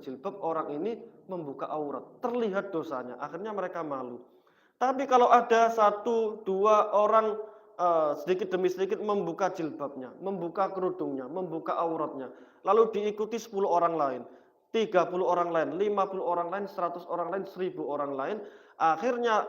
jilbab, orang ini membuka aurat, terlihat dosanya, akhirnya mereka malu. Tapi kalau ada satu, dua orang sedikit demi sedikit membuka jilbabnya, membuka kerudungnya, membuka auratnya, lalu diikuti 10 orang lain, 30 orang lain, 50 orang lain, 100 orang lain, 1000 orang lain, akhirnya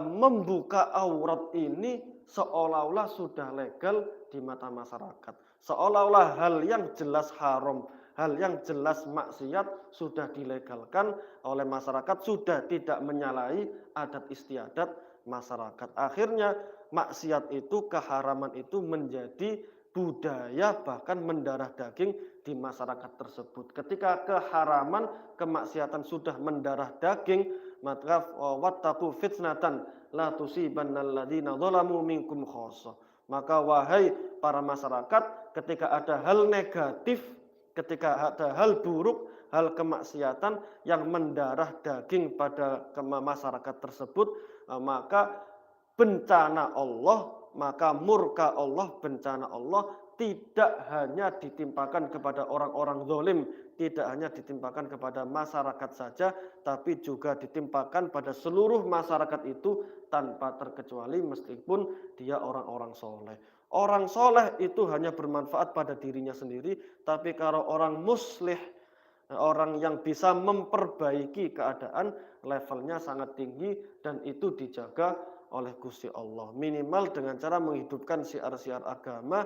membuka aurat ini seolah-olah sudah legal di mata masyarakat. Seolah-olah hal yang jelas haram, hal yang jelas maksiat sudah dilegalkan oleh masyarakat, sudah tidak menyalahi adat istiadat masyarakat. Akhirnya maksiat itu, keharaman itu menjadi budaya, bahkan mendarah daging di masyarakat tersebut. Ketika keharaman, kemaksiatan sudah mendarah daging, maka wattaqu fitnatan la tusibannal ladzina dzalamu minkum khassah. Maka wahai para masyarakat, ketika ada hal negatif, ketika ada hal buruk, hal kemaksiatan yang mendarah daging pada masyarakat tersebut, maka bencana Allah, maka murka Allah, bencana Allah tidak hanya ditimpakan kepada orang-orang zalim, tidak hanya ditimpakan kepada masyarakat saja, tapi juga ditimpakan pada seluruh masyarakat itu tanpa terkecuali meskipun dia orang-orang soleh. Orang soleh itu hanya bermanfaat pada dirinya sendiri, tapi kalau orang muslih, orang yang bisa memperbaiki keadaan, levelnya sangat tinggi dan itu dijaga oleh Gusti Allah. Minimal dengan cara menghidupkan syiar-syiar agama,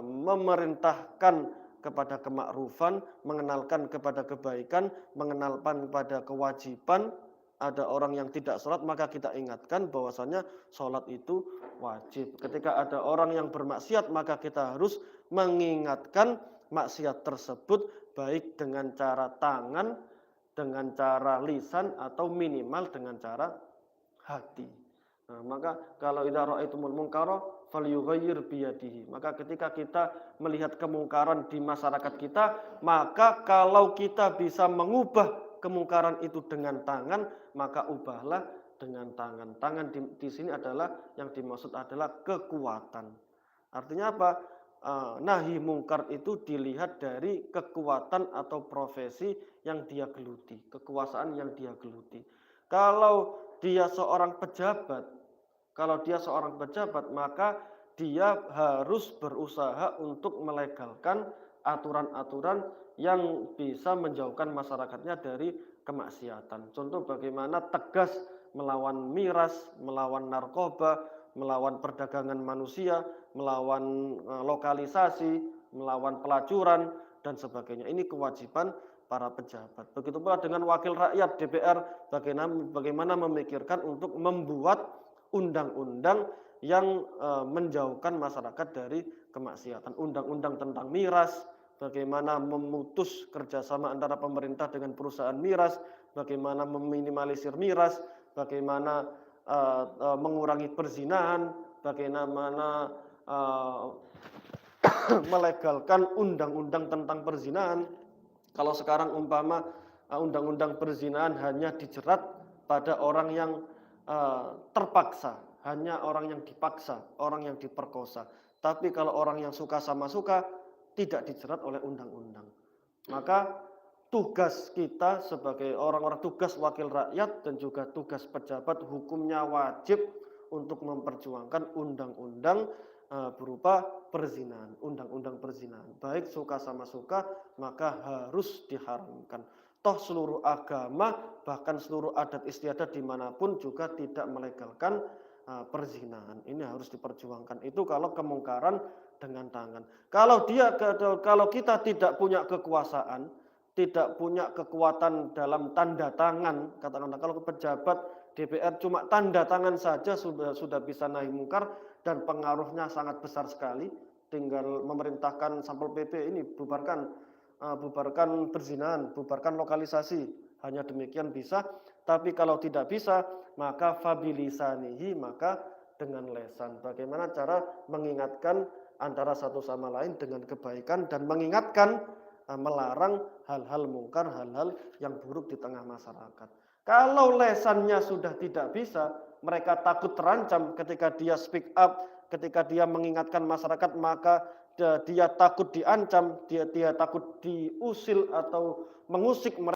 memerintahkan kepada kemakrufan, mengenalkan kepada kebaikan, mengenalkan kepada kewajiban. Ada orang yang tidak sholat, maka kita ingatkan bahwasanya sholat itu wajib. Ketika ada orang yang bermaksiat, maka kita harus mengingatkan maksiat tersebut baik dengan cara tangan, dengan cara lisan, atau minimal dengan cara hati. Nah, maka kalau idza ra'aitumul munkara falyughayyir biyadihi. Maka ketika kita melihat kemungkaran di masyarakat kita, maka kalau kita bisa mengubah kemungkaran itu dengan tangan, maka ubahlah dengan tangan. Tangan di sini adalah yang dimaksud adalah kekuatan. Artinya apa? Nahi mungkar itu dilihat dari kekuatan atau profesi yang dia geluti, kekuasaan yang dia geluti. Kalau dia seorang pejabat, maka dia harus berusaha untuk melegalkan aturan-aturan yang bisa menjauhkan masyarakatnya dari kemaksiatan. Contoh bagaimana tegas melawan miras, melawan narkoba, melawan perdagangan manusia, melawan lokalisasi, melawan pelacuran, dan sebagainya. Ini kewajiban para pejabat. Begitu pula dengan wakil rakyat DPR, bagaimana memikirkan untuk membuat undang-undang yang menjauhkan masyarakat dari kemaksiatan. Undang-undang tentang miras, bagaimana memutus kerjasama antara pemerintah dengan perusahaan miras, bagaimana meminimalisir miras, bagaimana mengurangi perzinahan, bagaimana melegalkan undang-undang tentang perzinahan. Kalau sekarang umpama undang-undang perzinahan hanya dijerat pada orang yang terpaksa, hanya orang yang dipaksa, orang yang diperkosa. Tapi kalau orang yang suka sama suka, tidak dijerat oleh undang-undang. Maka tugas kita sebagai orang-orang, tugas wakil rakyat dan juga tugas pejabat, hukumnya wajib untuk memperjuangkan undang-undang berupa perzinahan, undang-undang perzinahan. Baik suka sama suka, maka harus diharamkan. Toh seluruh agama, bahkan seluruh adat istiadat dimanapun juga tidak melegalkan perzinahan. Ini harus diperjuangkan. Itu kalau kemungkaran dengan tangan. Kalau kita tidak punya kekuasaan, tidak punya kekuatan dalam tanda tangan, katakanlah kalau pejabat DPR cuma tanda tangan saja sudah bisa nahi mungkar dan pengaruhnya sangat besar sekali. Tinggal memerintahkan Satpol PP ini bubarkan perzinahan, bubarkan lokalisasi. Hanya demikian bisa. Tapi kalau tidak bisa, maka fabilisanihi, maka dengan lesan. Bagaimana cara mengingatkan antara satu sama lain dengan kebaikan dan mengingatkan, melarang hal-hal mungkar, hal-hal yang buruk di tengah masyarakat. Kalau lesannya sudah tidak bisa, mereka takut terancam ketika dia speak up, ketika dia mengingatkan masyarakat, maka dia takut diancam, dia takut diusil atau mengusik